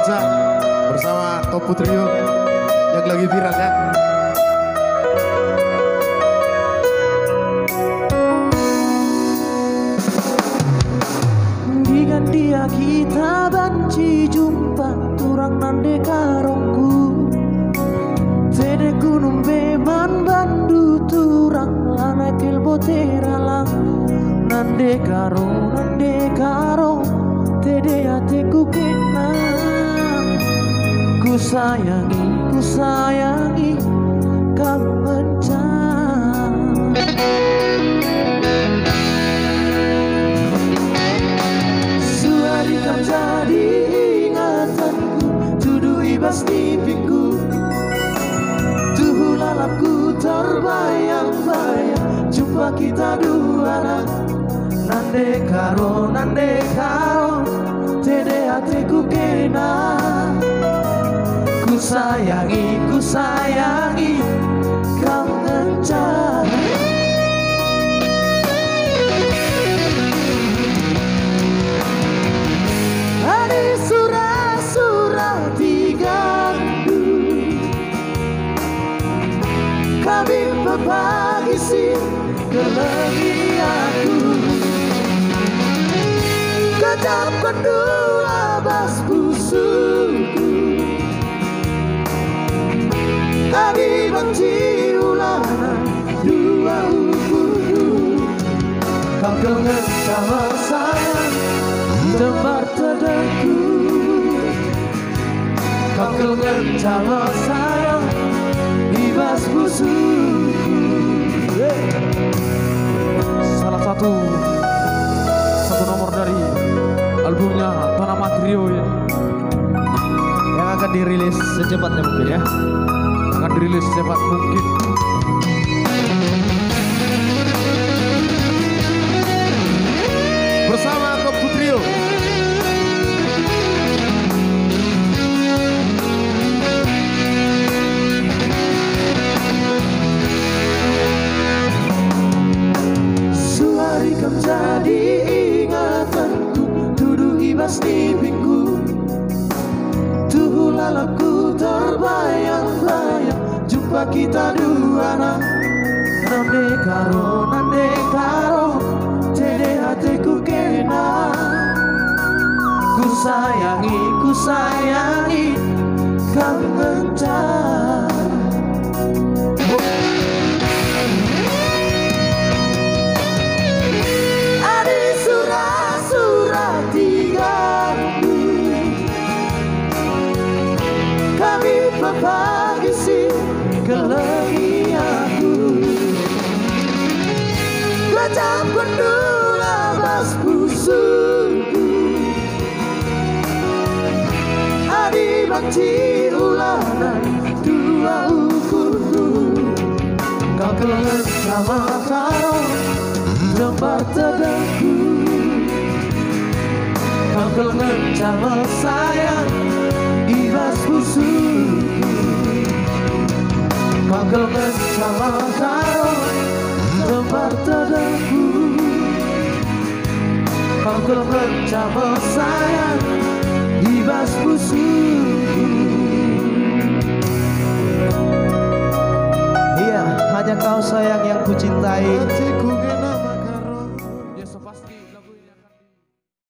Reza bersama Topu Trio yang lagi viral ya. Dengan dia kita banci jumpa turang nande karongku tede gunung beman bandu turang lana kelbo teralang nande karo tede hatiku kena ku sayangi kau mencang suari kau jadi ingatanku tuduh ibas mimpiku tuh lalapku terbayang-bayang jumpa kita dua nande karo tede hatiku kena ku sayangi kau ngencang ada surah digandu kami berbagi sih kebahagiaanku kejapkan dua bas busuku kami benci ulangan dua ukur kau kangen sama saya tempat teduhku kau kangen sama saya ibas busuku salah satu nomor dari albumnya Panama Trio ya, yang akan dirilis secepatnya mungkin ya. Akan dirilis secepat mungkin. Bersama Topu Trio. suari kau jadi ingatanku tuduh ibas mimpiku tuh lalapku terbayang-bayang jumpa kita dua nande karo tede hatiku kena ku sayangi kau mencang ada surah digandu kami berbagi sih kebahagiaanku kejapkan dua bas busuku adi benci ulangan dua ukurku kau kangen sama karo tempat teduhku kau kangen sama sayang ibas busuku kau kangen sama karo tempat teduhku kau kangen sama sayang ibas busuku. Iya, hanya kau sayang yang ku cintai. Hatiku